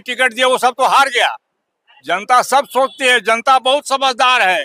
Ticket दिया वो सब तो हार गया। जनता सब सोचती है, जनता बहुत समझदार है।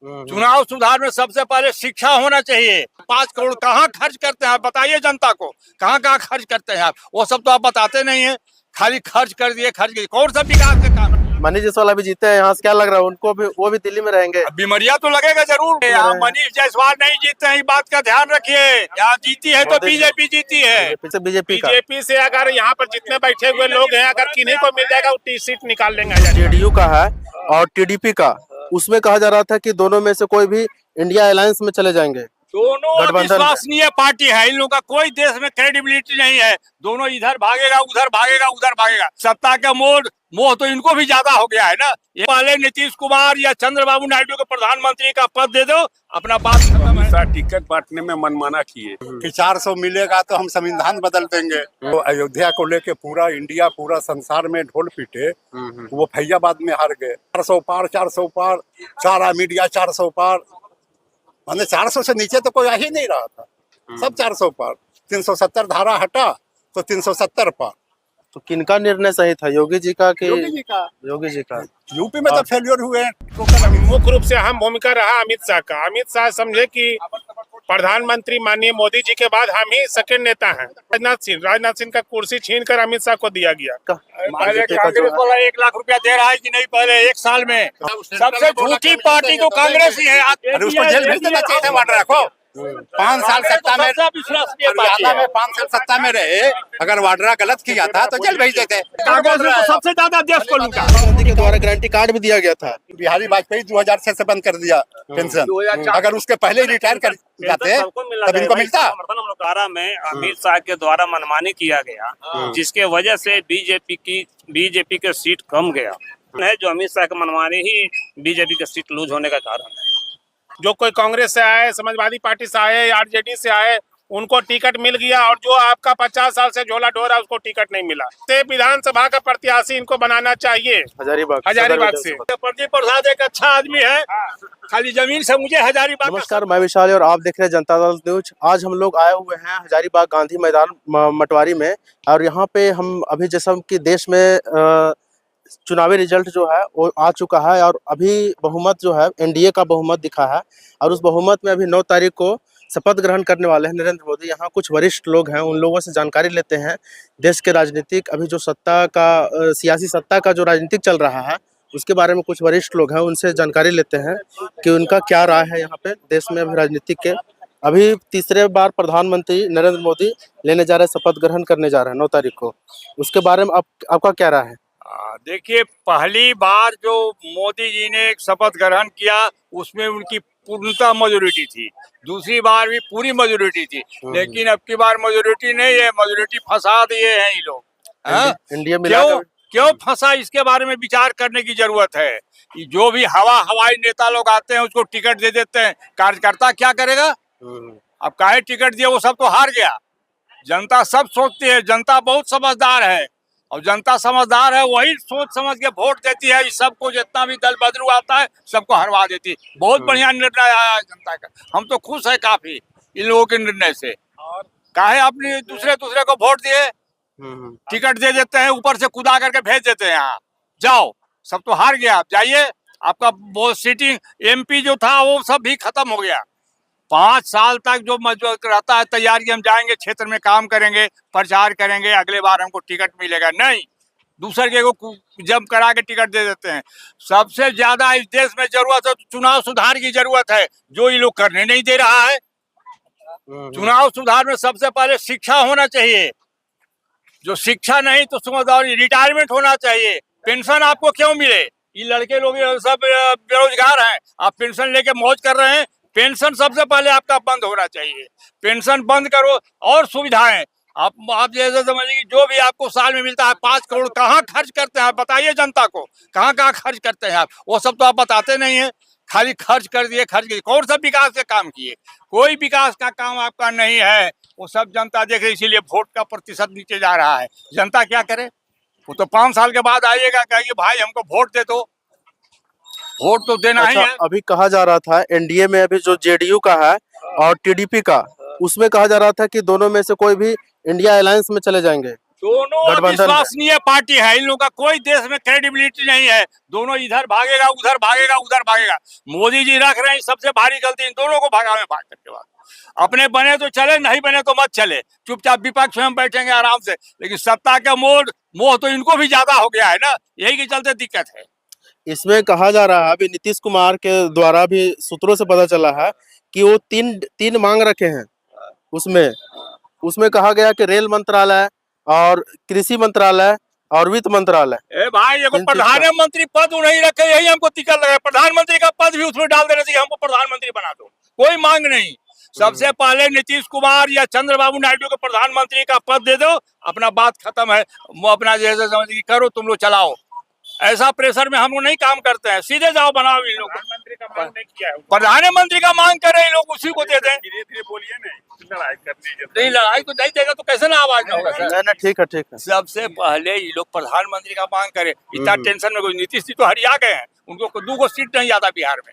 चुनाव सुधार में सबसे पहले शिक्षा होना चाहिए। 5 करोड़ कहाँ खर्च करते हैं आप बताइए जनता को, कहाँ कहाँ खर्च करते हैं आप, वो सब तो आप बताते नहीं है। खाली खर्च कर दिए, कौन सा विकास के काम। मनीष जायसवाल भी जीते हैं यहाँ से, क्या लग रहा है उनको भी? वो भी दिल्ली में रहेंगे। बीमारियां तो लगेगा जरूर। यहाँ मनीष जायसवाल नहीं जीतते हैं, इस बात का ध्यान रखिए। यहाँ जीती है तो बीजेपी जीती है। बीजेपी से अगर यहाँ पर जितने बैठे हुए लोग हैं, अगर किन्हीं को मिल जाएगा वो सीट निकाल लेंगे। जेडीयू का है और टीडीपी का, उसमें कहा जा रहा था कि दोनों में से कोई भी इंडिया अलायंस में चले जाएंगे। दोनों विश्वसनीय पार्टी है, इन लोगों का कोई देश में क्रेडिबिलिटी नहीं है। दोनों इधर भागेगा, उधर भागेगा, उधर भागेगा। सत्ता का मोह तो इनको भी ज्यादा हो गया है ना। ये पहले नीतीश कुमार या चंद्रबाबू नायडू को प्रधानमंत्री का पद दे दो, अपना बात खत्म है। टिकट बांटने में मनमाना किए कि 400 मिलेगा तो हम संविधान बदल देंगे। तो अयोध्या को लेके पूरा इंडिया, पूरा संसार में ढोल पीटे, वो फैजाबाद में हार गए। 400 पार, 400 पार, सारा मीडिया 400 पार, मैंने 400 से नीचे तो कोई आ ही नहीं रहा था, सब 400 पार। 370 धारा हटा तो 370 पार। तो किनका निर्णय सही था, योगी जी का कि? योगी जी का। यूपी में तो फेल्योर हुए। मुख्य रूप से अहम भूमिका रहा अमित शाह का। अमित शाह समझे कि प्रधानमंत्री माननीय मोदी जी के बाद हम ही सेकंड नेता हैं। राजनाथ सिंह का कुर्सी छीन कर अमित शाह को दिया गया। पहले कांग्रेस वाला 1 लाख रुपया दे रहा है कि नहीं? पहले 1 साल में सबसे झूठी पार्टी तो कांग्रेस ही है। अरे उसको जेल भेज देना चाहिए था वाड्रा को। 5 साल सत्ता में, हरियाणा में 5 साल सत्ता में रहे, अगर वाड्रा गलत किया था तो जेल भेज देते। कांग्रेस ने तो सबसे ज्यादा देश को लूटा। मोदी के द्वारा गारंटी कार्ड भी दिया गया था। बिहारी वाजपेयी 2006 से बंद कर दिया पेंशन। अगर उसके पहले रिटायर कर जाते तब इनको मिलता। 2012 में अमित शाह के द्वारा मनमानी किया गया, जिसके वजह से बीजेपी के सीट कम गया है। जो अमित शाह का मनमानी ही बीजेपी के सीट लूज होने का कारण है। जो कोई कांग्रेस से आए, समाजवादी पार्टी से आए, आरजेडी से आए, उनको टिकट मिल गया, और जो आपका 50 साल से झोला ढोरा उसको टिकट नहीं मिला। विधानसभा का प्रत्याशी इनको बनाना चाहिए हजारीबाग से। प्रदीप प्रसाद एक अच्छा आदमी है, खाली जमीन से मुझे हजारीबाग। नमस्कार, मैं विशाल और आप देख रहे हैं जनता दल न्यूज। आज हम लोग आए हुए हैं हजारीबाग गांधी मैदान मटवारी में, और यहाँ पे हम अभी जैसा कि देश में चुनावी रिजल्ट जो है वो आ चुका है, और अभी बहुमत जो है एनडीए का बहुमत दिखा है, और उस बहुमत में अभी 9 तारीख को शपथ ग्रहण करने वाले हैं नरेंद्र मोदी। यहाँ कुछ वरिष्ठ लोग हैं, उन लोगों से जानकारी लेते हैं देश के राजनीतिक, अभी जो सियासी सत्ता का जो राजनीतिक चल रहा है उसके बारे में। कुछ वरिष्ठ लोग हैं, उनसे जानकारी लेते हैं कि उनका क्या राय है यहाँ पे देश में अभी राजनीतिक के। अभी तीसरे बार प्रधानमंत्री नरेंद्र मोदी लेने जा रहे हैं, शपथ ग्रहण करने जा रहे हैं 9 तारीख को। उसके बारे में आपका क्या राय है? देखिए, पहली बार जो मोदी जी ने एक शपथ ग्रहण किया उसमें उनकी पूर्णतः मेजोरिटी थी, दूसरी बार भी पूरी मेजोरिटी थी, लेकिन अब की बार मेजोरिटी नहीं है, मेजोरिटी फंसा दिए हैं ये लोग। इंडिया में क्यों फंसा, इसके बारे में विचार करने की जरूरत है। जो भी हवाई नेता लोग आते हैं उसको टिकट दे देते हैं, कार्यकर्ता क्या करेगा? अब काहे टिकट दिया, वो सब तो हार गया। जनता सब सोचती है, जनता बहुत समझदार है, और जनता समझदार है वही सोच समझ के वोट देती है। इस सबको जितना भी दल बदलू आता है सबको हरवा देती है। बहुत बढ़िया निर्णय आया जनता का, हम तो खुश है काफी इन लोगों के निर्णय से। काहे अपने दूसरे को वोट दिए, टिकट दे देते हैं, ऊपर से कुदा करके भेज देते हैं यहाँ जाओ। सब तो हार गया, आप जाइए, आपका वो सीटिंग एमपी जो था वो सब भी खत्म हो गया। 5 साल तक जो मजबूत रहता है तैयारी, हम जाएंगे क्षेत्र में काम करेंगे, प्रचार करेंगे, अगले बार हमको टिकट मिलेगा, नहीं, दूसरे के को जम करा के टिकट दे देते हैं। सबसे ज्यादा इस देश में जरूरत है तो चुनाव सुधार की जरूरत है, जो ये लोग करने नहीं दे रहा है। चुनाव सुधार में सबसे पहले शिक्षा होना चाहिए। जो शिक्षा नहीं तो समझदार, रिटायरमेंट होना चाहिए। पेंशन आपको क्यों मिले? ये लड़के लोग सब बेरोजगार हैं, आप पेंशन लेके मौज कर रहे हैं। पेंशन सबसे पहले आपका बंद होना चाहिए, पेंशन बंद करो। और सुविधाएं आप जैसे समझिए, जो भी आपको साल में मिलता है 5 करोड़ कहाँ खर्च करते हैं आप बताइए जनता को, कहाँ कहाँ खर्च करते हैं आप, वो सब तो आप बताते नहीं है। खाली खर्च कर दिए, कौन सा विकास के काम किए? कोई विकास का काम आपका नहीं है, वो सब जनता देख रही, इसीलिए वोट का प्रतिशत नीचे जा रहा है। जनता क्या करे? वो तो 5 साल के बाद आइएगा, कहेंगे भाई हमको वोट दे दो, वोट तो देना ही है। अभी कहा जा रहा था एनडीए में अभी जो जेडीयू का है और टीडीपी का, उसमें कहा जा रहा था कि दोनों में से कोई भी इंडिया अलायंस में चले जाएंगे। दोनों गठबंधन में। विश्वसनीय पार्टी है, इन लोगों का कोई देश में क्रेडिबिलिटी नहीं है। दोनों इधर भागेगा, उधर भागेगा, उधर भागेगा। मोदी जी रख रहे हैं सबसे भारी गलती इन दोनों को भागा में भाग करके बाद। अपने बने तो चले, नहीं बने तो मत चले, चुपचाप विपक्ष में हम बैठेंगे आराम से। लेकिन सत्ता का मोह तो इनको भी ज्यादा हो गया है ना, यही के चलते दिक्कत है। इसमें कहा जा रहा है, अभी नीतीश कुमार के द्वारा भी सूत्रों से पता चला है कि वो तीन मांग रखे हैं। उसमें कहा गया कि रेल मंत्रालय और कृषि मंत्रालय और वित्त मंत्रालय। ए भाई, ये प्रधानमंत्री पद नहीं रखे, यही हमको दिक्कत लगा। प्रधानमंत्री का पद भी उसमें डाल देना चाहिए, हमको प्रधानमंत्री बना दो, कोई मांग नहीं। सबसे पहले नीतीश कुमार या चंद्रबाबू नायडू को प्रधानमंत्री का पद दे दो, अपना बात खत्म है। वो अपना जैसे समझ करो, तुम लोग चलाओ। ऐसा प्रेशर में हम लोग नहीं काम करते हैं, सीधे जाओ बनाओ। इन लोग प्रधानमंत्री का मांग नहीं किया है, प्रधानमंत्री का मांग करे, इन लोग उसी को दे दें। धीरे धीरे बोलिए ना, लड़ाई करनी है। नहीं, लड़ाई तो नहीं देगा तो कैसे ना आवाज ना होगा सर। नहीं, ठीक है। सबसे पहले ये लोग प्रधानमंत्री का मांग करे। इतना टेंशन में कोई, नीतीश जी तो हरिया गए हैं, उनको 2 सीट नहीं आता बिहार में।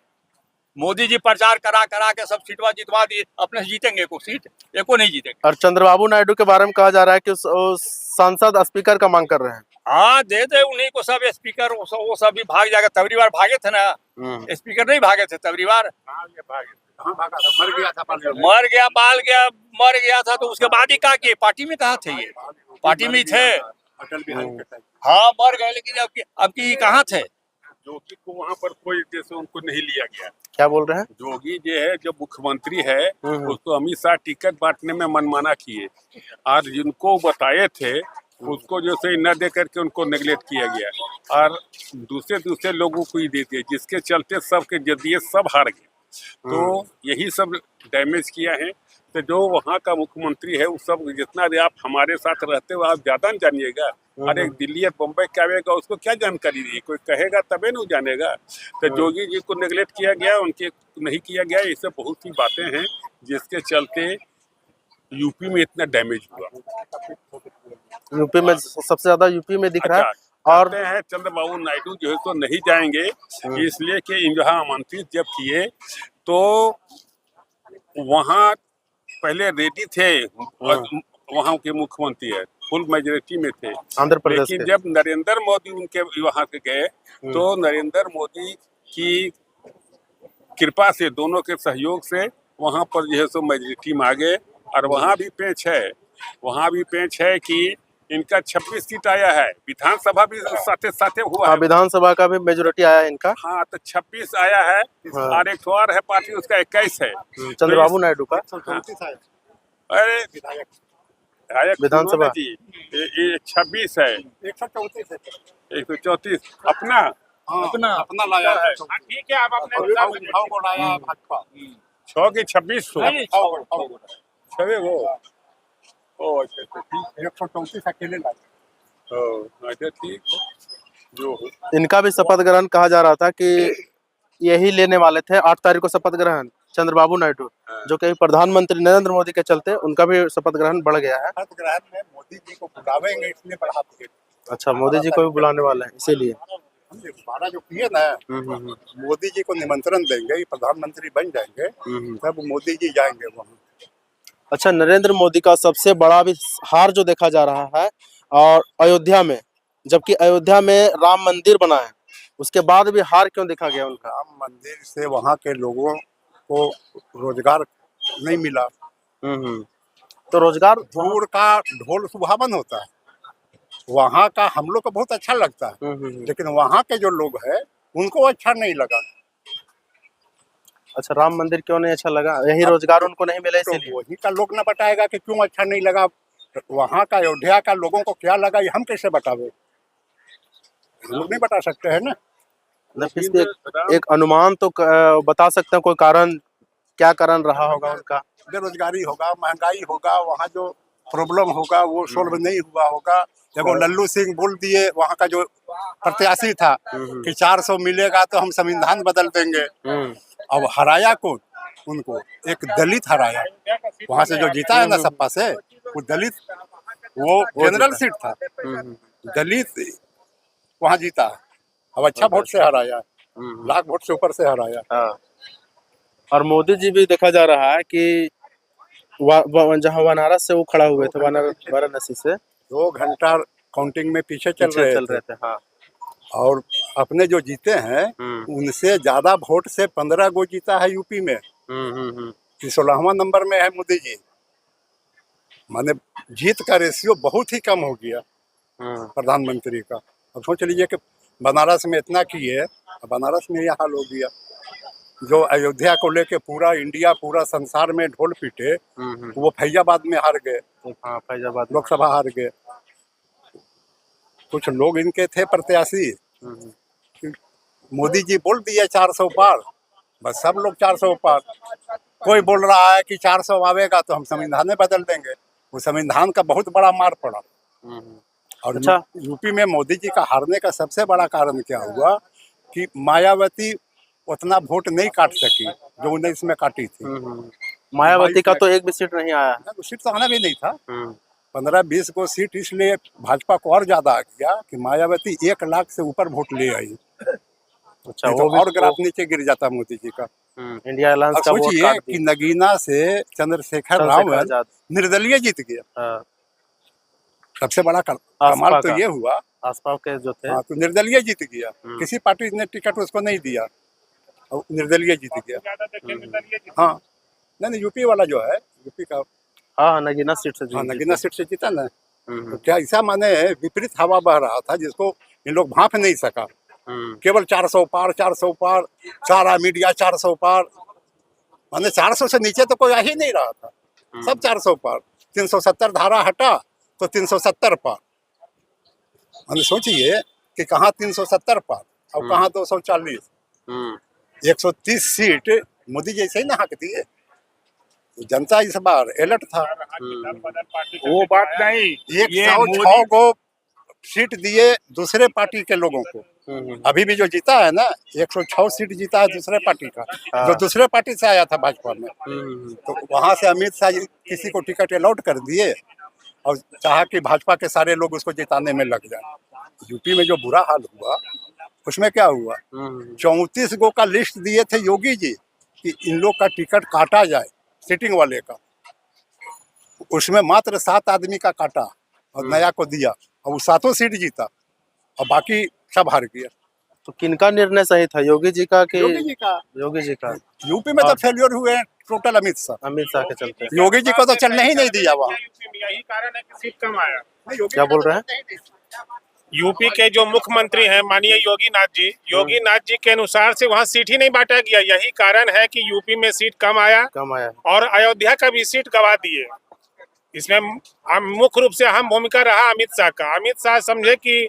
मोदी जी प्रचार करा के सब सीटवा जितवा दिए, अपने से जीतेंगे एको सीट, एको नहीं जीतेंगे। और चंद्रबाबू नायडू के बारे में कहा जा रहा है कि सांसद स्पीकर का मांग कर रहे हैं। हाँ, दे दे उन्हीं को सब स्पीकर, वो सब भी भाग जाएगा। तबरी बार भागे थे ना, स्पीकर नहीं भागे थे तबरी बार। मर गया था, मर गया था तो उसके बाद ही कहा कि पार्टी में कहा थे, ये पार्टी में ही थे। अटल बिहारी के टाइम हाँ, मर गए, लेकिन अब की कहाँ थे। जोगी को वहाँ पर कोई जैसे उनको नहीं लिया गया। क्या बोल रहे हैं? जोगी जो है, जो मुख्यमंत्री है, उसको अमित शाह टिकट बांटने में मनमाना किए। आज जिनको बताए थे उसको जो सही न दे करके उनको नेगलेक्ट किया गया और दूसरे लोगों को ही दे दिए, जिसके चलते सबके जदिए सब हार गए। तो यही सब डैमेज किया है। तो जो वहाँ का मुख्यमंत्री है, वो सब जितना भी आप हमारे साथ रहते हो, आप ज्यादा नहीं जानिएगा। अरे दिल्ली या बम्बई क्या आएगा, उसको क्या जानकारी दी, कोई कहेगा तबे नहीं जानेगा। तो जोगी जी को नेगलेक्ट किया गया, उनके नहीं किया गया। ये सब बहुत सी बातें हैं जिसके चलते यूपी में इतना डैमेज हुआ। यूपी में सबसे ज्यादा यूपी में दिख रहा है। और है चंद्रबाबू नायडू जो है तो नहीं जाएंगे, इसलिए कि यहाँ आमंत्रित जब किए तो वहाँ पहले रेडी थे, वहाँ के मुख्यमंत्री है, फुल मेजोरिटी में थे आंध्र प्रदेश। लेकिन जब नरेंद्र मोदी उनके वहाँ के गए तो नरेंद्र मोदी की कृपा से, दोनों के सहयोग से वहाँ पर जो है सो मेजोरिटी में आ गए। और वहाँ भी पेंच है कि इनका 26 सीट आया है, विधानसभा भी साथे हुआ है। विधानसभा का भी मेजोरिटी आया इनका। हाँ, तो 26 आया है। और एक और है पार्टी, उसका 21 है, चंद्रबाबू नायडू का। अरे विधानसभा ये 26 है, 134 अपना लाया है। ठीक है, आप अपने लाया भाजपा 6 के 26 छवे वो। अच्छा, ठीक 134 अकेले लाए। अच्छा, ठीक जो इनका भी शपथ ग्रहण कहा जा रहा था कि यही लेने वाले थे 8 तारीख को शपथ ग्रहण, चंद्रबाबू नायडू, जो कि प्रधानमंत्री नरेंद्र मोदी के चलते उनका भी शपथ ग्रहण बढ़ गया है। शपथ ग्रहण में मोदी जी को बुलावेंगे, इसलिए बढ़ा दिए। अच्छा, मोदी जी को भी बुलाने वाले हैं, इसीलिए 12 जो किए ना, मोदी जी को निमंत्रण देंगे, प्रधानमंत्री बन जाएंगे, तब मोदी जी जाएंगे वहाँ। अच्छा, नरेंद्र मोदी का सबसे बड़ा भी हार जो देखा जा रहा है और अयोध्या में, जबकि अयोध्या में राम मंदिर बना है, उसके बाद भी हार क्यों देखा गया उनका? राम मंदिर से वहाँ के लोगों को रोजगार नहीं मिला। तो रोजगार, दूर का ढोल सुहावन होता है, वहाँ का हम लोग को बहुत अच्छा लगता है, लेकिन वहाँ के जो लोग हैं उनको अच्छा नहीं लगा। अच्छा, राम मंदिर क्यों नहीं अच्छा लगा? यही रोजगार उनको नहीं मिला तो इसीलिए। वही का लोग ना बताएगा कि क्यों अच्छा नहीं लगा। वहाँ का अयोध्या का लोगों को क्या लगा, ये हम कैसे बतावे? लोग नहीं बता सकते हैं ना। एक अनुमान तो बता सकते हैं, कोई कारण, क्या कारण रहा होगा उनका? बेरोजगारी होगा, महंगाई होगा, वहाँ जो प्रॉब्लम होगा वो सोल्व नहीं हुआ होगा। देखो लल्लू सिंह बोल दिए, वहाँ का जो प्रत्याशी था कि 400 मिलेगा तो हम संविधान बदल देंगे। अब हराया कौन उनको? एक दलित हराया, वहाँ से जो जीता है ना सपा से, वो दलित, वो जनरल सीट था, दलित वहाँ जीता। अब अच्छा वोट से हराया, लाख वोट से ऊपर से हराया। और मोदी जी भी देखा जा रहा है कि जहाँ बनारस से वो खड़ा हुए थे, वाराणसी से, 2 घंटा काउंटिंग में पीछे चल पीछे रहे चल थे रहे थे, हाँ। और अपने जो जीते हैं उनसे ज्यादा वोट से 15 गो जीता है यूपी में। कि 16वां नंबर में है मोदी जी। माने जीत का रेशियो बहुत ही कम हो गया प्रधानमंत्री का। अब सोच लीजिए कि बनारस में इतना किए, बनारस में यह हाल हो गया। जो अयोध्या को लेके पूरा इंडिया पूरा संसार में ढोल पीटे, वो फैजाबाद में हार गए। हाँ, फैजाबाद में। लोकसभा हार गए। कुछ लोग इनके थे प्रत्याशी, मोदी जी बोल दिए 400 पार, बस सब लोग 400 पार। कोई बोल रहा है कि 400 आवेगा तो हम संविधान में बदल देंगे। वो संविधान का बहुत बड़ा मार पड़ा। और अच्छा। यूपी में मोदी जी का हारने का सबसे बड़ा कारण क्या हुआ कि मायावती उतना वोट नहीं काट सकी जो 19 में काटी थी। मायावती का तो एक भी सीट नहीं आया। तो सीट तो आना भी नहीं था। 15-20 को सीट इसलिए भाजपा को और ज्यादा आ गया कि मायावती 1 लाख से ऊपर वोट ले आई। अच्छा, नहीं तो और ग्राफ नीचे गिर जाता मोदी जी का। इंडिया अलायंस अब का वोट सोचिए काट कि दिया। नगीना से चंद्रशेखर रावत आजाद। निर्दलीय जीत गया। हाँ, सबसे बड़ा आसपा कमाल तो का। ये हुआ। आसपा के जो थे। हाँ, तो निर्दलीय जीत गया। किसी पार्टी ने टिकट उसको नहीं दिया और निर्दलीय जीत गया। हाँ, नहीं यूपी वाला जो है, यूपी का, हाँ, नगीना सीट से हाँ, जीते। नगीना सीट से जीता ना। तो क्या ऐसा माने विपरीत हवा बह रहा था जिसको इन लोग भांप नहीं सका। केवल 400 पार 400 पार, सारा मीडिया 400 पार। माने 400 से नीचे तो कोई आ ही नहीं रहा था, सब 400 पार। 370 धारा हटा तो 370 पार। माने सोचिए कि कहाँ 370 पार और कहाँ 240। 130 सीट मोदी जैसे ही ना हक दिए। जनता इस बार अलर्ट था। वो बात नहीं, ये 106 को सीट दिए दूसरे पार्टी के लोगों को। अभी भी जो जीता है ना, 106 सीट जीता है दूसरे पार्टी का, जो दूसरे पार्टी से आया था भाजपा में। तो वहां से अमित शाह किसी को टिकट अलॉट कर दिए और चाहा कि भाजपा के सारे लोग उसको जिताने में लग जाए। यूपी में जो बुरा हाल हुआ उसमें क्या हुआ, 34 गो का लिस्ट दिए थे योगी जी कि इन लोग का टिकट काटा जाए सिटिंग वाले का। उसमें मात्र 7 आदमी का काटा और नया को दिया और वो 7 सीट जीता और बाकी सब हार गया। तो किनका निर्णय सही था, योगी जी का कि? योगी जी का। योगी जी का। यूपी में तो फेलियर हुए हैं टोटल अमित शाह के चलते। योगी जी को तो चलने ही नहीं दिया वहाँ। यही कारण है कि सीट कम आया। क्या बोल रहे हैं? यूपी के जो मुख्यमंत्री हैं माननीय योगी नाथ जी के अनुसार से वहाँ सीट ही नहीं बांटा गया। यही कारण है कि यूपी में सीट कम आया और अयोध्या का भी सीट गवा दिए। इसमें मुख्य रूप से अहम भूमिका रहा अमित शाह का। अमित शाह समझे कि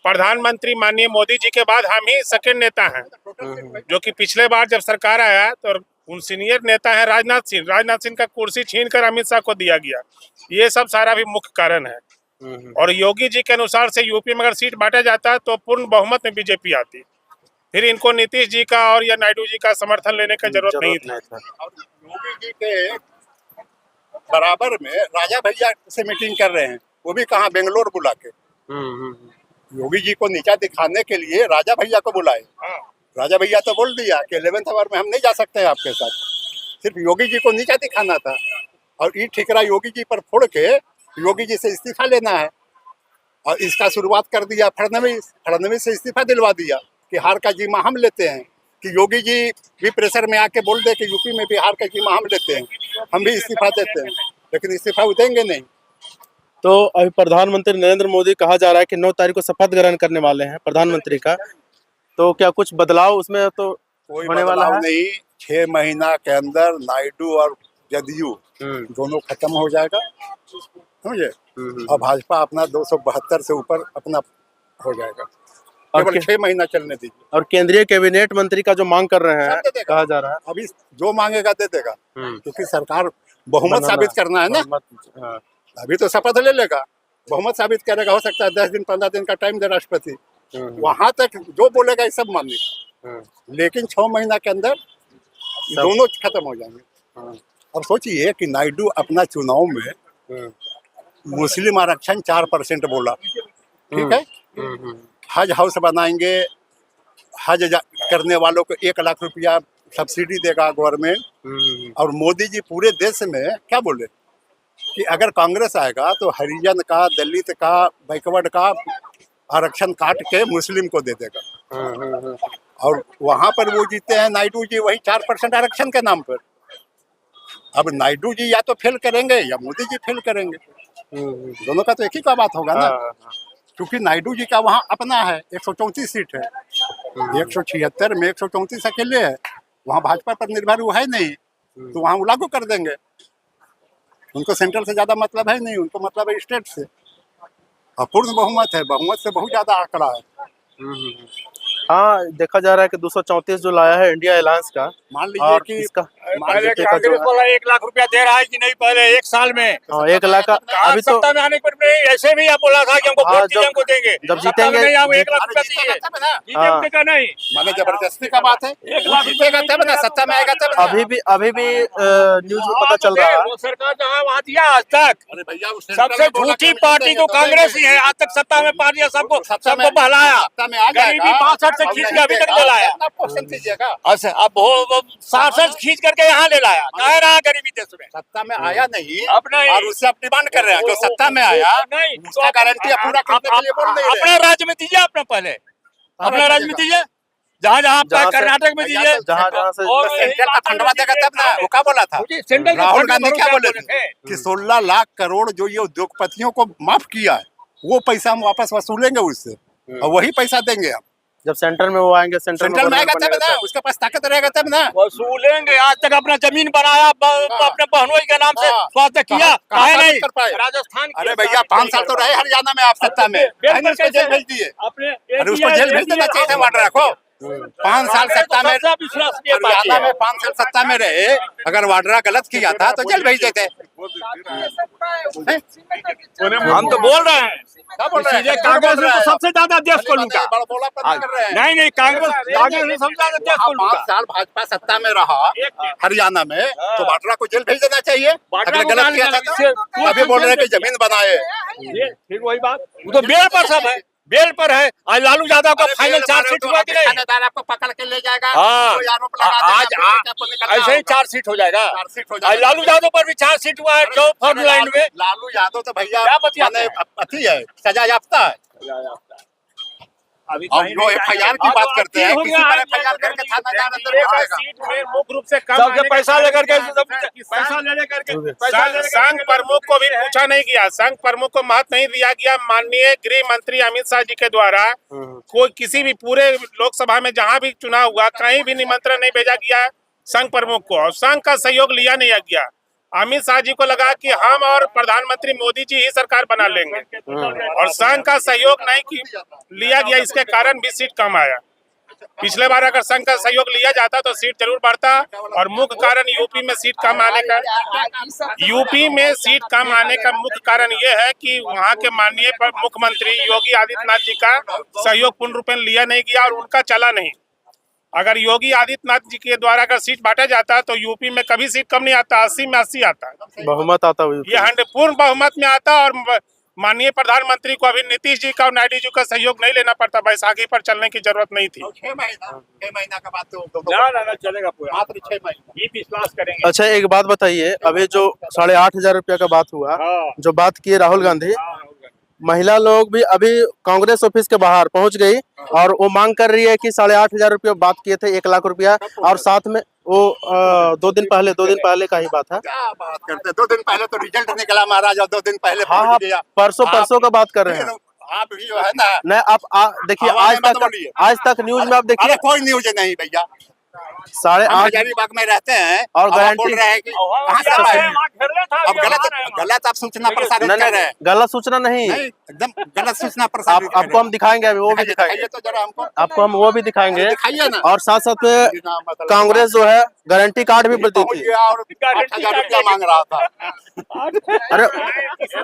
प्रधानमंत्री माननीय मोदी जी के बाद हम ही सेकंड नेता हैं, जो कि पिछले बार जब सरकार आया तो उन सीनियर नेता है राजनाथ सिंह का कुर्सी छीन कर अमित शाह को दिया गया। ये सब सारा भी मुख्य कारण है। और योगी जी के अनुसार से यूपी में अगर सीट बांटा जाता तो पूर्ण बहुमत में बीजेपी आती, फिर इनको नीतीश जी का और या नायडू जी का समर्थन लेने का जरूरत नहीं था। योगी जी के बराबर में राजा भैया से मीटिंग कर रहे हैं, वो भी कहाँ, बेंगलोर बुला के। योगी जी को नीचा दिखाने के लिए राजा भैया को बुलाए। राजा भैया तो बोल दिया कि 11th आवर में हम नहीं जा सकते हैं आपके साथ। सिर्फ योगी जी को नीचा दिखाना था और ईट ठिकरा योगी जी पर फोड़ के योगी जी से इस्तीफा लेना है। और इसका शुरुआत कर दिया फडणवीस से इस्तीफा दिलवा दिया कि हार का जिम्मा हम लेते हैं, कि योगी जी भी प्रेशर में आके बोल दे कि यूपी में भी हार का जिम्मा हम लेते हैं, हम भी इस्तीफा देते हैं। लेकिन इस्तीफा वो देंगे नहीं। तो अभी प्रधानमंत्री नरेंद्र मोदी कहा जा रहा है कि 9 तारीख को शपथ ग्रहण करने वाले हैं प्रधानमंत्री का, तो क्या कुछ बदलाव उसमें तो कोई होने वाला है? नहीं, 6 महीना के अंदर नायडू और जदयू दोनों खत्म हो जाएगा, समझे। और भाजपा अपना 272 से ऊपर अपना हो जाएगा। केवल 6 महीना चलने दीजिए। और केंद्रीय कैबिनेट मंत्री का जो मांग कर रहे हैं, कहा जा रहा है अभी जो मांगेगा दे देगा, क्योंकि सरकार बहुमत साबित करना है ना। हाँ। अभी तो शपथ ले लेगा, बहुमत साबित करेगा। हो सकता है 10 दिन 15 दिन का टाइम दे राष्ट्रपति, वहां तक जो बोलेगा ये सब मानेगा। लेकिन 6 महीना के अंदर दोनों खत्म हो जाएंगे। अब सोचिए कि नायडू अपना चुनाव में मुस्लिम आरक्षण 4% बोला, ठीक है। हज हाउस बनाएंगे, करने वालों को 1 लाख रुपया सब्सिडी देगा गवर्नमेंट। और मोदी जी पूरे देश में क्या बोले, कि अगर कांग्रेस आएगा तो हरिजन का, दलित का, बैकवर्ड का आरक्षण काट के मुस्लिम को दे देगा। और वहां पर वो जीते हैं नायडू जी, वही 4% आरक्षण के नाम पर। अब नायडू जी या तो फेल करेंगे या मोदी जी फेल करेंगे, दोनों का तो एक ही का बात होगा ना। क्योंकि नायडू जी का वहाँ अपना है, 134 सीट है, 176 में 134 अकेले है, वहाँ भाजपा पर निर्भर वो है नहीं, तो वहाँ वो लागू कर देंगे। उनको सेंट्रल से ज्यादा मतलब है नहीं, उनको मतलब है स्टेट से। अपूर्ण बहुमत है, बहुमत से बहुत ज्यादा आंकड़ा है। हाँ, देखा जा रहा है कि 234 जो लाया है इंडिया अलायंस का, मान लीजिए और कि इसका पहले बीजेपी का जो कांग्रेस है, वाला 1 लाख रुपया दे रहा है कि नहीं पहले 1 साल में? 1 लाख का अभी तो सत्ता में आने पर भी ऐसे भी आप बोला था कि हमको हाँ, वोट दीजिए, हमको देंगे। जब सत्ता में जीतेंगे- नहीं, हम 1 लाख रुपया जीतेगा दिए, तब ना, जीतेंगे का नहीं। माने जबरदस्ती का बात है। 1 लाख जीतेगा तब ना, सत्ता में आएगा तब ना। अभी भी न्यूज में पता चल रहा है। वो सरकार जहाँ वहाँ दिया आज तक। अरे भैया वो सेंट्रल सबसे में बोला झूठी कमीशन पार्टी देंगे तो कांग्रेस देंगे। ही है। आज तक सत्ता में पार्टियां सबको सत्ता में- बहलाया, सत्ता में आ जाएगा, गरीबी 62 से अब खींच नहीं के अभी तक देगा, ले लाया। अपना क्वेश्चन कीजिएगा। अच्छा, अब वो 66 खींच करके यहाँ ले लाया, कह रहा गरीबी देश में। सत्ता में आया नहीं, अब नहीं। और उससे आप डिमांड कर रहे हैं जो सत्ता में आया नहीं, उसका गारंटी पूरा करने के लिए बोल नहीं रहे। अपने राज्य में दीजिए, अपने पहले अपने राज्य में दीजिए, जहाँ जहाँ से- कर्नाटक में दीजिए, जहाँ से और तो सेंट्रल का फंडवा देगा तब ना। वो क्या बोला था सेंट्रल राहुल गांधी, क्या बोले थे कि 16 लाख करोड़ जो ये उद्योगपतियों को माफ किया है, वो पैसा हम वापस वसूलेंगे उससे, और वही पैसा देंगे हम। जब सेंटर में वो आएंगे, सेंटर सेंट्रल में आएगा तब ना, उसके पास ताकत रहेगा तब ना। वसूलेंगे। आज तक अपना जमीन बनाया, अपने बहनोई के नाम से हाँ। स्वास्थ्य किया, कहाँ काहे साबित नहीं कर पाए? राजस्थान किया, अरे भैया 5 साल तो रहे हरियाणा में आप सत्ता में, बिल्कुल उसको जेल भेज दिए। अपने अरे उसको जेल भेज देना चाहिए था वाड्रा को। 5 साल सत्ता में हरियाणा में 5 साल सत्ता में रहे, अगर वाड्रा गलत किया था तो जेल भेज देते। हम तो बोल रहे हैं, सीधे कांग्रेस ने तो सबसे ज्यादा देश को लूटा। नहीं, कांग्रेस ने सबसे ज्यादा देश को 5 लूटा। साल भाजपा सत्ता में रहा हरियाणा में, तो वाड्रा को जेल भेज देना चाहिए वाड्रा अगर को गलत किया था तो। अभी बोल रहे हैं कि जमीन बनाए। ठीक वही बात, वो तो बेल पर सब है, बेल पर है। आज लालू यादव का फाइनल चार्जशीट हुआ कि नहीं? थानेदार आपको पकड़ के ले जाएगा, हाँ, कोई आरोप लगा देगा, आज आपको निकलना ऐसे ही होगा। चार्जशीट हो जाएगा। चार्जशीट हो आज जाएगा। लालू यादव पर भी चार्जशीट हुआ है, जो फर्स्ट लाइन में। लालू यादव तो भैया क्या बतियाते माने हैं? अथी है, सजा याफ्ता है। अभी अब जो FIR की बात करते हैं, किसी पर FIR करके थाना जाना अंदर पड़ेगा। सीट में मुख्य रूप से कम सबके आने का पैसा लेकर के कारण है कि पैसा ले लेकर के पैसा ले लेकर संघ प्रमुख को भी पूछा नहीं गया, संघ प्रमुख को महत्व नहीं दिया गया। माननीय गृह मंत्री अमित शाह जी के द्वारा कोई किसी भी पूरे लोकसभा में जहां भी चुनाव हुआ, कहीं भी निमंत्रण नहीं भेजा गया संघ प्रमुख को, और संघ का सहयोग लिया नहीं गया। अमित शाह जी को लगा कि हम और प्रधानमंत्री मोदी जी ही सरकार बना लेंगे, और संघ का सहयोग नहीं लिया गया, इसके कारण भी सीट कम आया। पिछले बार अगर संघ का सहयोग लिया जाता तो सीट जरूर बढ़ता, और मुख्य कारण यूपी में सीट कम आने का मुख्य कारण ये है कि वहाँ के माननीय मुख्यमंत्री योगी आदित्यनाथ जी का सहयोग पूर्ण रूप में लिया नहीं गया, और उनका चला नहीं। अगर योगी आदित्यनाथ जी के द्वारा अगर सीट बांटा जाता तो यूपी में कभी सीट कम नहीं आता, 80 में 80 आता, बहुमत आता हुआ। ये 100 पूर्ण बहुमत में आता। और माननीय प्रधानमंत्री को अभी नीतीश जी का और नायडू जी का सहयोग नहीं लेना पड़ता, बैसाखी पर चलने की जरूरत नहीं थी। 6 महीना का बात तो ना चलेगा पूरा, मात्र 6 महीना। ये विश्वास करेंगे। अच्छा, एक बात बताइए, अभी जो 8,500 रुपया का बात हुआ, जो बात किए राहुल गांधी, महिला लोग भी अभी कांग्रेस ऑफिस के बाहर पहुंच गई और वो मांग कर रही है कि 8,500 रुपया बात किए थे, 1 लाख रुपया, और साथ में वो 2 दिन पहले का ही बात है। क्या बात करते हैं, 2 दिन पहले तो रिजल्ट निकला महाराज, और 2 दिन पहले हाँ, पहुंच गया। परसों का बात कर रहे हैं। आप भी जो है ना, नहीं, आप देखिए, आज तक न्यूज में आप देखिए, अरे कोई न्यूज नहीं भैया। 8.5 हजारीबाग में रहते हैं और आप गारंटी- बोल रहे हैं कि कहाँ से आए हैं? अब गलत आप सूचना प्रसारित कर रहे हैं। गलत सूचना नहीं, नहीं, एकदम गलत सूचना प्रसारित कर आपको हम दिखाएंगे, अभी वो भी दिखाएंगे, दिखाइए तो जरा हमको, आपको हम वो भी दिखाएंगे। दिखाइए ना। और साथ साथ में कांग्रेस जो है गारंटी कार्ड भी प्रती पहुंच थी। गया और 8,000 रुपया मांग रहा था। अरे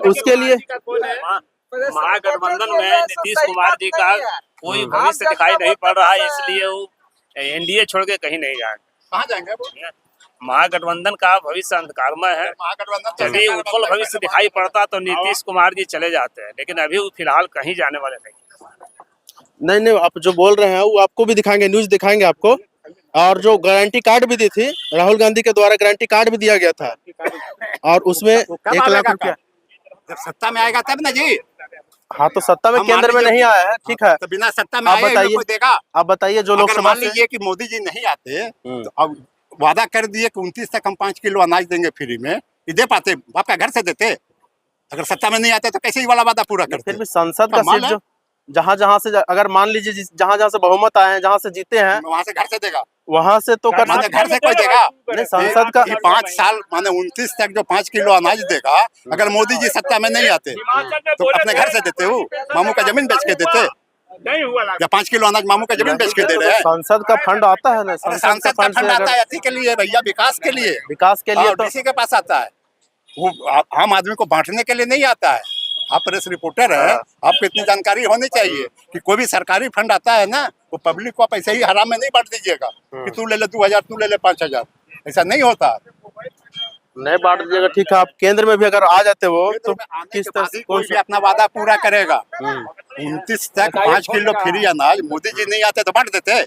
उसके लिए महागठबंधन में नीतीश कुमार जी का कोई भविष्य दिखाई नहीं पड़ रहा है, इसलिए वो एनडीए छोड़ के कहीं नहीं जाएंगे। कहाँ जाएंगे वो? महागठबंधन का भविष्य अंधकारमय है। महागठबंधन यदि उज्जवल भविष्य दिखाई पड़ता तो नीतीश कुमार जी चले जाते हैं, लेकिन अभी वो फिलहाल कहीं जाने वाले नहीं। नहीं, आप जो बोल रहे हैं वो आपको भी दिखाएंगे, न्यूज दिखाएंगे आपको। और जो गारंटी कार्ड भी दी थी, राहुल गांधी के द्वारा गारंटी कार्ड भी दिया गया था, और उसमें वो कब 1 लाख आएगा रुपया। जब सत्ता में आएगा तब ना जी। हाँ, तो सत्ता में हम केंद्र मान में लीजिए नहीं आया है, ठीक है। तो बिना सत्ता में आप आए ही बताइए। कोई देगा। आप बताइए जो अगर लोकसभा मान से। लीजिए कि मोदी जी नहीं आते तो अब वादा कर दिए कि 29 तक हम 5 किलो अनाज देंगे फ्री में, ये दे पाते? आपका घर से देते? अगर सत्ता में नहीं आते तो कैसे ये वाला वादा पूरा करते? फिर भी संसद का कमाल सीट है। जो जहां से अगर मान लीजिए जहां से बहुमत आए हैं, जहां से जीते हैं, वहां से घर से देगा? वहां से तो कर माने सकते घर से कोई देगा? नहीं, संसद का ये 5 साल माने 29 तक जो 5 किलो अनाज देगा, अगर मोदी जी सत्ता में नहीं आते तो अपने घर से देते हो? मामू का जमीन बेच के देते? नहीं हुआ या 5 किलो अनाज मामू का जमीन बेच के दे रहे हैं? संसद का फंड आता है ना, अरे संसद सांसद का फंड से फंड आता अगर है अथी के लिए भैया, विकास के लिए, विकास के लिए हाँ, तो डीसी के पास आता है। वो आम आदमी को बांटने के लिए नहीं आता है। आप प्रेस रिपोर्टर है, आपको इतनी जानकारी होनी चाहिए कि कोई भी सरकारी फंड आता है ना, वो पब्लिक को आप ऐसे ही हराम में नहीं बांट दीजिएगा कि तू ले ले 2000, तू ले ले 5000। ऐसा नहीं होता। नहीं बांट दीजिएगा, ठीक है। आप केंद्र में भी अगर आ जाते हो तो आने किस के तरह बाद ही से कोई भी अपना वादा पूरा करेगा। 29 तक 5 किलो फ्री अनाज मोदी जी नहीं आते तो बांट देते?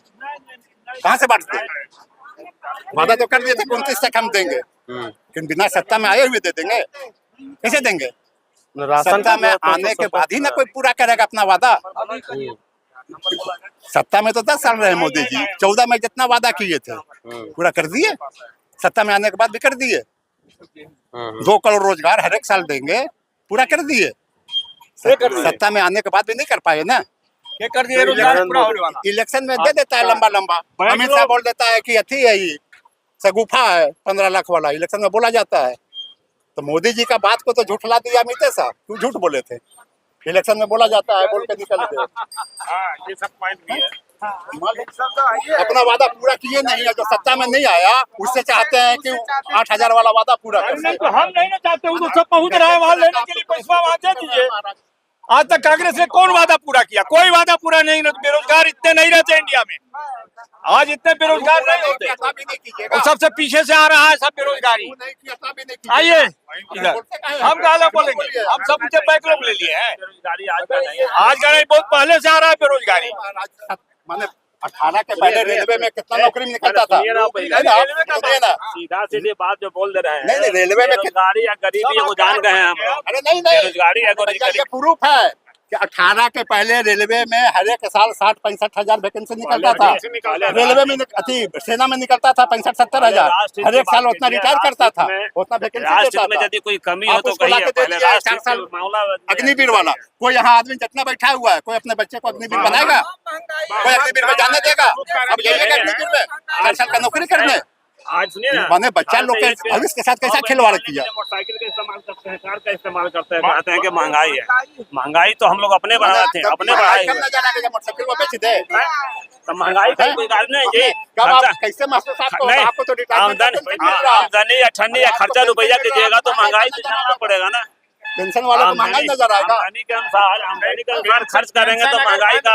कहाँ से बांटते? वादा तो कर दिए थे 29 तक हम देंगे, लेकिन बिना सत्ता में आए हुए दे देंगे? कैसे देंगे? राशन सत्ता में का आने के बाद ही ना कोई पूरा करेगा अपना वादा। सत्ता में तो 10 साल रहे मोदी जी, 14 में जितना वादा किए थे पूरा कर दिए। सत्ता में आने के बाद भी कर दिए। 2 करोड़ रोजगार हर एक साल देंगे, पूरा कर दिए। सत्ता में आने के बाद भी नहीं कर पाए ना। ये कर दिए रोजगार पूरा होने वाला। इलेक्शन में दे देता है लंबा लंबा, अमित शाह बोल देता है कि अथी है, ये सगुफा है 15 लाख वाला, इलेक्शन में बोला जाता है। तो मोदी जी का बात को तो झूठला दिया अमित शाह, क्यों झूठ बोले थे? इलेक्शन में बोला जाता है, बोल के निकल गए। ये सब पॉइंट भी है। अपना वादा पूरा किए नहीं है, जो सत्ता में नहीं आया उससे चाहते हैं कि 8000 वाला वादा पूरा कर नहीं तो हम नहीं ना चाहते, वो तो सब पहुंच रहा है वहाँ लेने के लिए, पैसा वहाँ दे दीजिए। आज तक कांग्रेस ने कौन वादा पूरा किया? कोई वादा पूरा नहीं। बेरोजगार इतने नहीं रहते इंडिया में, आज इतने बेरोजगार नहीं होते। और सबसे पीछे से आ रहा है सब बेरोजगारी। आइए इधर, हम गाला बोलेंगे, हम सब उनसे बैक लोग ले लिए हैं। बेरोजगारी आज का नहीं है। आज का नहीं, बहुत पहले से आ रहा है बेरोजगारी। माने 18 के पहले रेलवे में कितना नौकरी निकलता था? सीधा सीधे बात जो बोल दे रहे हैं, नहीं, रेलवे में बेरोजगारी या गरीबी वो जान गए हैं हम लोग। अरे नहीं बेरोजगारी या गरीबी ये प्रूफ है कि 18 के पहले रेलवे में हर एक साल 60-65 हजार वैकेंसी निकलता था। रेलवे में अति सेना में निकलता था 65-70 हजार, हर एक साल उतना रिटायर करता था, उतना वैकेंसी राष्ट्र देता में था। यदि कोई कमी हो आप तो उसको कहिए। लाके दे पहले दीजिए, राष्ट्र 4 साल में मामला अग्निवीर वाला कोई यहाँ आदमी जितना बैठा हुआ है, कोई अपने बच्चे को अग्निवीर बनाएगा? कोई अग्निवीर में जाने देगा? अब जाइएगा अग्निवीर में 4 साल का नौकरी करने? आज सुनिए ना, माने बच्चा लोग के भविष्य के साथ कैसा खिलवाड़ किया? मोटरसाइकिल का इस्तेमाल करते हैं, कार का इस्तेमाल करते हैं, कहते हैं कि महंगाई है। महंगाई तो हम लोग अपने बढ़ाते हैं, अपने बढ़ाए हुए। मोटरसाइकिल को बेच दे तो महंगाई का कोई कारण नहीं जी। कब आप कैसे महसूस आपको नहीं, आपको तो रिटायरमेंट आमदनी या ठंडी या खर्चा रुपया कीजिएगा तो महंगाई तो झेलना पड़ेगा ना। पेंशन वालों को महंगाई नजर आएगा। आमदनी के अनुसार खर्च करेंगे तो महंगाई का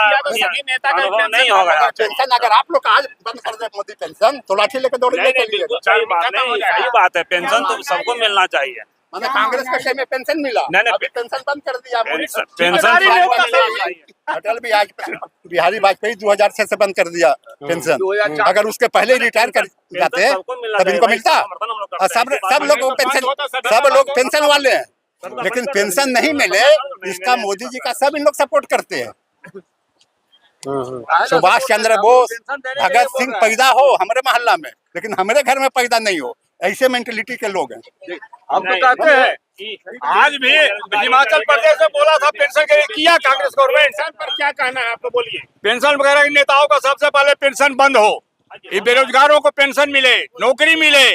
अनुभव नहीं होगा। पेंशन अगर आप लोग आज बंद कर दे मोदी पेंशन, तो लाठी लेकर दौड़ेंगे के लिए। बिल्कुल सही बात नहीं, सही बात है। पेंशन तो सबको मिलना चाहिए। मैंने कांग्रेस के टाइम में पेंशन मिला, नहीं, अभी पेंशन बंद कर दिया। पेंशन अटल बिहारी वाजपेयी 2006 से बंद कर दिया पेंशन। अगर उसके पहले ही रिटायर कर जाते तब इनको मिलता। सब लोग पेंशन वाले हैं, लेकिन पेंशन नहीं मिले इसका मोदी जी का सब इन लोग सपोर्ट करते हैं। सुभाष चंद्र बोस, भगत सिंह पैदा हो हमारे मोहल्ला में, लेकिन हमारे घर में पैदा नहीं हो, ऐसे मेंटेलिटी के लोग हैं। हम तो कहते हैं, आज भी हिमाचल प्रदेश में बोला था पेंशन के लिए, किया कांग्रेस गवर्नमेंट पर क्या कहना है आपको, बोलिए। पेंशन वगैरह के नेताओं का सबसे पहले पेंशन बंद हो, ये बेरोजगारों को पेंशन मिले, नौकरी मिले,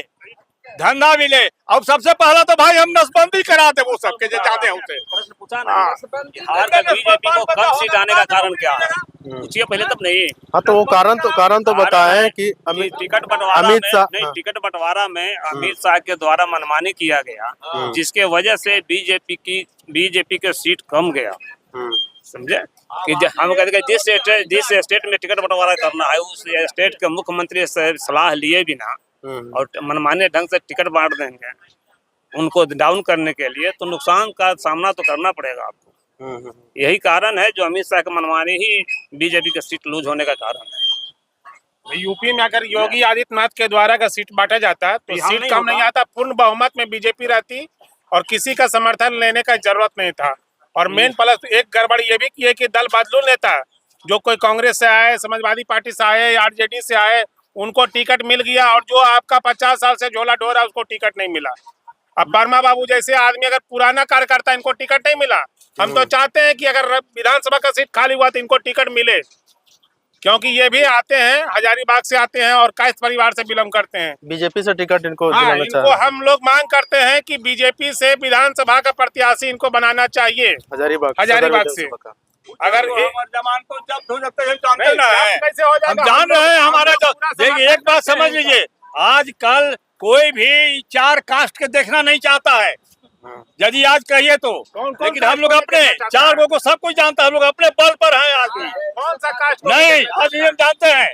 धंधा मिले। अब सबसे पहला तो भाई हम नसबंदी कराते वो सबके जो चाहते हैं उसे। प्रश्न पूछा ना, बिहार का बीजेपी को कम सीट आने का कारण क्या है, पूछिए पहले तब नहीं। हाँ, तो वो कारण तो बताएं कि टिकट बंटवारा अमित शाह, नहीं, टिकट बंटवारा में अमित शाह के द्वारा मनमानी किया गया, जिसके वजह से बीजेपी के सीट कम गया। समझे कि हम कहते हैं जिस स्टेट में टिकट बंटवारा करना है उस स्टेट के मुख्यमंत्री से सलाह लिए बिना और मनमाने ढंग से टिकट बांट देंगे उनको डाउन करने के लिए, तो नुकसान का सामना तो करना पड़ेगा आपको। यही कारण है जो अमित शाह का मनमानी ही बीजेपी का सीट लूज होने का कारण है। यूपी में अगर योगी आदित्यनाथ के द्वारा अगर सीट बांटा जाता तो बिहार सीट नहीं कम होगा। नहीं आता, पूर्ण बहुमत में बीजेपी रहती और किसी का समर्थन लेने का जरूरत नहीं था। और मेन प्लस एक गड़बड़ ये भी की है कि दल बदलू नेता जो कोई कांग्रेस से आए, समाजवादी पार्टी से आए, आरजेडी से आए, उनको टिकट मिल गया और जो आपका 50 साल से झोला ढोरा उसको टिकट नहीं मिला। अब वर्मा बाबू जैसे आदमी अगर पुराना कार्यकर्ता इनको टिकट नहीं मिला, हम तो चाहते हैं कि अगर विधानसभा का सीट खाली हुआ तो इनको टिकट मिले, क्योंकि ये भी आते हैं हजारीबाग से आते हैं और कायस्थ परिवार से बिलोंग करते हैं। बीजेपी से टिकट इनको हाँ, दिलाना इनको चाहिए। हम लोग मांग करते हैं कि बीजेपी से विधानसभा का प्रत्याशी इनको बनाना चाहिए। हजारीबाग हजारीबाग सदर से। विधानसभा का। अगर तो ये- हमारे जमान तो जब्त हो सकते हैं, जानते नहीं, ना जब्त है। कैसे हो जाएगा? हम जान रहे हैं हमारा हम जो लोग पूरा देखिए, समर्थन एक बात करते हैं समझ इनका। लीजिए, आजकल कोई भी 4 कास्ट के देखना नहीं चाहता है, यदि आज कहिए तो। कौन लेकिन कास्ट हम लोग को अपने देखना चाहता 4 है? लोगों को सब कुछ जानता है, हम लोग अपने बल पर हैं आज भी। कौन सा कास्ट को नहीं, देखना आज भी हम जानते हैं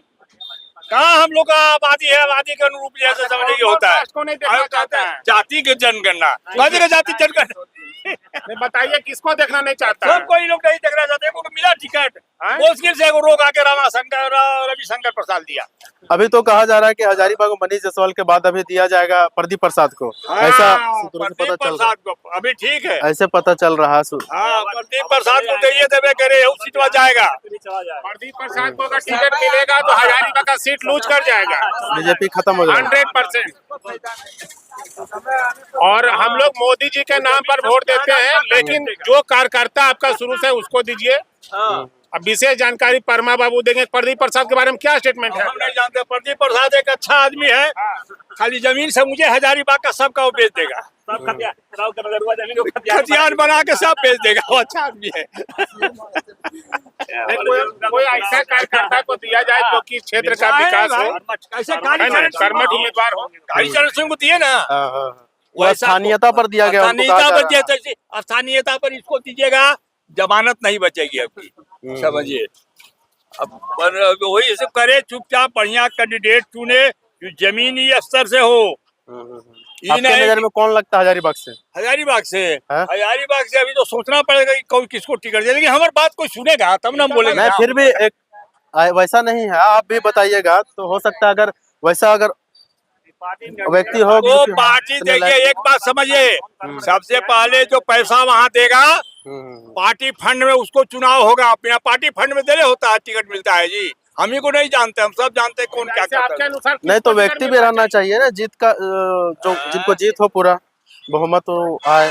कहाँ हम लोग का आबादी है, आबादी के अनुरूप जैसे समझने की होता है। कास्ट को नहीं देखना हम कहते चाहता हैं है? जाति की जनगणना, कौन सी जाति जनगणना? नहीं, बताइए किसको देखना नहीं चाहता है? सब कोई लोग नहीं देखना चाहते, को मिला टिकट हाँ? मुश्किल से एगो रोक आके रविशंकर प्रसाद दिया। अभी तो कहा जा रहा है कि हजारीबाग में मनीष जायसवाल के बाद अभी दिया जाएगा प्रदीप प्रसाद को, ऐसा हाँ, सूत्रों से प्रदीप पता चल रहा प्रसाद को अभी ठीक है। है। ऐसे पता चल रहा है हाँ, प्रदीप प्रसाद को देइए देवे करे, उस सीटवा जाएगा। प्रदीप प्रसाद को अगर टिकट मिलेगा तो हजारीबाग का सीट लूज कर जाएगा बीजेपी खत्म हो जाएगा। 100%। और हम लोग मोदी जी के नाम पर वोट देते हैं, लेकिन जो कार्यकर्ता आपका शुरू से उसको दीजिए। अब विशेष जानकारी परमा बाबू देंगे। प्रदीप प्रसाद के बारे में क्या स्टेटमेंट है? हम नहीं जानते, प्रदीप प्रसाद एक अच्छा आदमी है, खाली जमीन से मुझे हजारीबाग का सबका वो बेच देगा, खतियान बना के सब बेच देगा, वो अच्छा आदमी है। कोई ऐसा कार्यकर्ता को दिया जाए जो कि क्षेत्र का विकास हो, कैसे है ना? कर्मठ उम्मीदवार हो। कालीचरण सिंह को दिए ना, हाँ, हाँ, हाँ। वो वैसा स्थानीयता पर दिया गया, उनको कहा स्थानीयता जा पर दिया, रहा है। तो स्थानीयता पर इसको दीजिएगा, जमानत नहीं बचेगी आपकी, समझिए। अब पर वही सब करे, चुपचाप बढ़िया कैंडिडेट चुने जो जमीनी स्तर से हो। ये आपके नहीं नजर में कौन लगता है हजारीबाग से? हजारीबाग से, हाँ? हजारीबाग से अभी तो सोचना पड़ेगा कि कौन किसको टिकट दे, लेकिन हमारी बात कोई सुनेगा तब ना हम बोलेंगे। नहीं, फिर भी एक वैसा नहीं है, आप भी बताइएगा तो हो सकता है। अगर वैसा अगर व्यक्ति हो वो पार्टी देखिए, एक बात समझिए, सबसे पहले जो पैसा वहाँ देगा पार्टी फंड में, उसको चुनाव होगा। बिना पार्टी फंड में देने होता है टिकट मिलता है जी, हम ही को नहीं जानते, हम सब जानते हैं कौन क्या वैसे आपके करता है। अनुसार नहीं तो किसको व्यक्ति टिकट भी मिलना रहना चाहिए ना, जीत का जो जिनको जीत हो, पूरा बहुमत हो आए।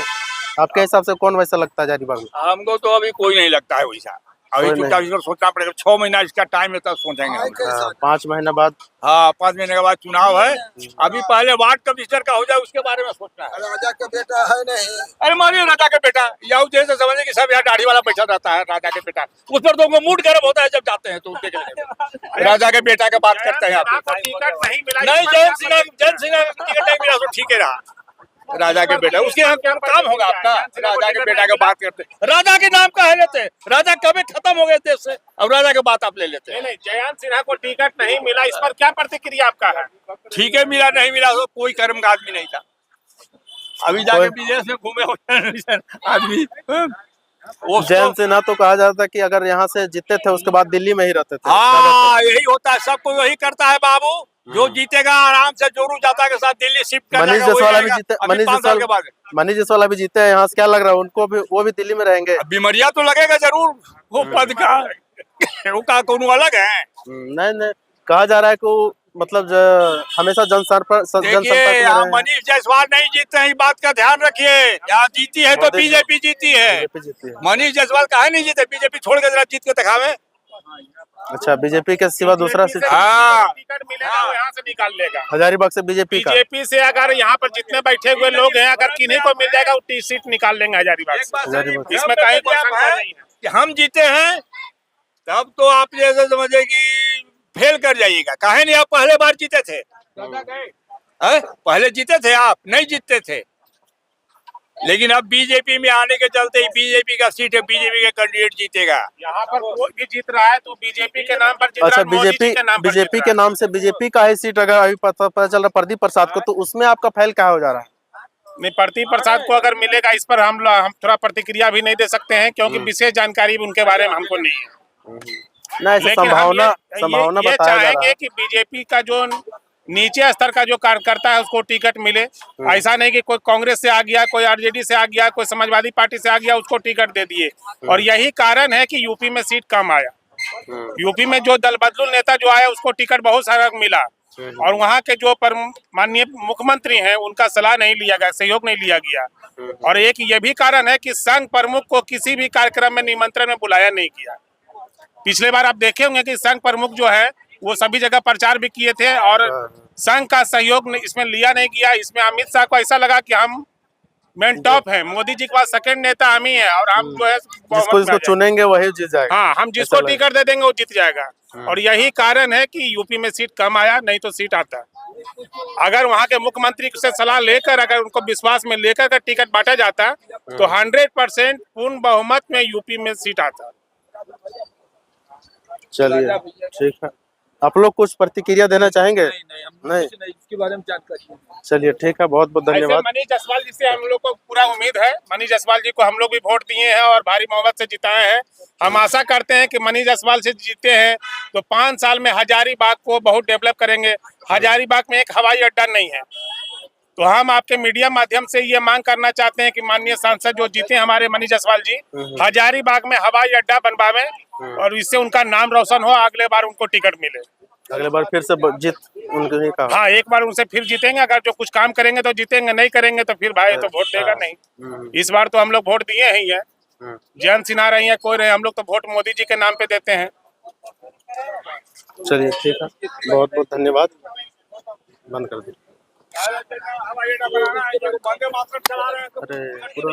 आपके हिसाब से कौन वैसा लगता है हजारीबाग में? हमको तो अभी कोई नहीं लगता है वैसा, अभी कोई चुपचाप इसको सोचना पड़ेगा। 6 महीना इसका टाइम है, तब सोचेंगे हम। 5 महीने बाद। हाँ, 5 महीने के बाद चुनाव है, अभी पहले वार्ड कमिश्नर का हो जाए, उसके बारे में सोचना है। राजा का बेटा है नहीं। अरे मानिए राजा के बेटा, या जैसे समझे कि सब यहाँ दाढ़ी वाला बैठा रहता है, राजा के बेटा, उस पर तो उनको मूड गर्म होता है जब जाते हैं तो उनके लिए। राजा के बेटा की बात करते हैं आप। आपको टिकट नहीं मिला, नहीं, जैन सिन्हा को टिकट नहीं मिला तो ठीक है रहा, राजा के बेटा, उसके यहाँ क्या काम होगा अपना। राजा के बेटा की बात करते, राजा के नाम का है लेते, राजा कभी खत्म हो गए देश से, अब राजा के बात आप ले लेते हैं। नहीं, जयंत सिन्हा को टिकट नहीं मिला, इस पर क्या प्रतिक्रिया आपका है? ठीक है, मिला नहीं मिला तो कोई कर्म का आदमी नहीं था, अभी जाके विदेश में घूमे हो आदमी। वो जयंत सिन्हा तो कहा जाता है कि अगर यहाँ से जीते थे उसके बाद दिल्ली में ही रहते थे। हाँ, यही होता है, सबको यही करता है बाबू, जो जीतेगा आराम से जोरू जाता के साथ दिल्ली शिफ्ट कर मनीष जाएगा, वही जायसवाल अभी रहेगा। जीते, अभी 5 साल के बाद मनीष जायसवाल अभी जीते हैं, यहाँ से क्या लग रहा है उनको भी, वो भी दिल्ली में रहेंगे? बीमारियां तो लगेगा जरूर, वो पद का वो का कोनो अलग है। नहीं नहीं, कहा जा रहा है कि वो मतलब हमेशा जनसंपर्क देखिए, में यहाँ रहे हैं। मनीष जायसवाल नहीं जीतते हैं, इस बात का ध्यान रखिए। यहाँ जीती है तो मोदी बीजेपी जीती है, बीजेपी जीती है। मनीष जायसवाल काहे नहीं जीते? बीजेपी छोड़ के जरा जीत के दिखावे। अच्छा, बीजेपी के सिवा दूसरा सीट हाँ। टिकट मिलेगा वो यहाँ से निकाल लेगा। हजारीबाग से बीजेपी का। बीजेपी से अगर यहाँ पर जितने बैठे हुए लोग हैं, अगर किन्हीं को मिल जाएगा वो टी सीट निकाल लेंगे हजारीबाग से। हजारीबाग। इसमें कहीं कोई शंका नहीं है। कि हम जीते हैं तब तो आप जैसे समझे कि फेल कर जाइएगा। काहे नहीं, आप पहले बार जीते थे, पहले जीते थे, आप नहीं जीतते थे। लेकिन अब बीजेपी में आने के चलते ही बीजेपी का सीट है, बीजेपी का कैंडिडेट जीतेगा। यहाँ पर कोई भी जीत रहा है तो बीजेपी के नाम पर जीत अच्छा, रहा है, मोदी जी के नाम पर जीत बीजेपी रहा के है। नाम से बीजेपी का ही सीट अगर अभी पता चल रहा प्रदीप प्रसाद को, तो उसमें आपका फैल क्या हो जा रहा है? नहीं, प्रदीप प्रसाद को अगर मिलेगा, इस पर हम थोड़ा प्रतिक्रिया भी नहीं दे सकते हैं, क्योंकि विशेष जानकारी भी उनके बारे में हमको नहीं है। ना ऐसे लेकिन हम संभावना ये बताया जा रहा चाहेंगे है। कि बीजेपी का जो नीचे स्तर का जो कार्यकर्ता है उसको टिकट मिले। ऐसा नहीं कि कोई कांग्रेस से आ गया, कोई आरजेडी से आ गया, कोई समाजवादी पार्टी से आ गया, उसको टिकट दे दिए। और यही कारण है कि यूपी में सीट कम आया। यूपी में जो दल बदलू नेता जो आया उसको टिकट बहुत सारा मिला, और वहाँ के जो माननीय मुख्यमंत्री हैं उनका सलाह नहीं लिया गया, सहयोग नहीं लिया गया। और एक ये भी कारण है कि संघ प्रमुख को किसी भी कार्यक्रम में निमंत्रण में बुलाया नहीं गया। पिछले बार आप देखे होंगे कि संघ प्रमुख जो है वो सभी जगह प्रचार भी किए थे, और संघ का सहयोग इसमें लिया नहीं गया। इसमें अमित शाह को ऐसा लगा कि हम मेन टॉप है, मोदी जी के बाद सेकंड नेता हम ही है, और हम जो है जिसको चुनेंगे वही जीत जाएगा। हाँ, हम जिसको टिकट दे देंगे वो जीत जाएगा। और यही कारण है कि यूपी में सीट कम आया, नहीं तो सीट आता। अगर वहाँ के मुख्यमंत्री से सलाह लेकर, अगर उनको विश्वास में लेकर का टिकट बांटा जाता तो 100% पूर्ण बहुमत में यूपी में सीट आता। चलिए ठीक है, आप लोग कुछ प्रतिक्रिया देना चाहेंगे? नहीं, इसके बारे में जानकारी। चलिए ठीक है, बहुत बहुत धन्यवाद। मनीष जायसवाल जी से हम लोग को पूरा उम्मीद है। मनीष जायसवाल जी को हम लोग भी वोट दिए हैं और भारी मोहब्बत से जिताए हैं। हम आशा करते हैं कि मनीष जायसवाल से जीते हैं तो 5 साल में हजारीबाग को बहुत डेवलप करेंगे। हजारीबाग में एक हवाई अड्डा नहीं है, तो हम आपके मीडिया माध्यम से ये मांग करना चाहते हैं कि माननीय सांसद जो जीते हमारे मनीष जायसवाल जी, हजारीबाग में हवाई अड्डा बनवावे और इससे उनका नाम रोशन हो, अगले बार उनको टिकट मिले। अगले बार फिर से जीत उनके का। हाँ, एक बार उनसे फिर जीतेंगे। अगर जो कुछ काम करेंगे तो जीतेंगे, नहीं करेंगे तो फिर भाई तो वोट देगा नहीं। इस बार तो हम लोग वोट दिए ही है, जयंत सिन्हा रही है, कोई रहे, हम लोग तो वोट मोदी जी के नाम पे देते हैं। चलिए ठीक है, बहुत बहुत धन्यवाद। बंद कर दीजिए। अरे पूरा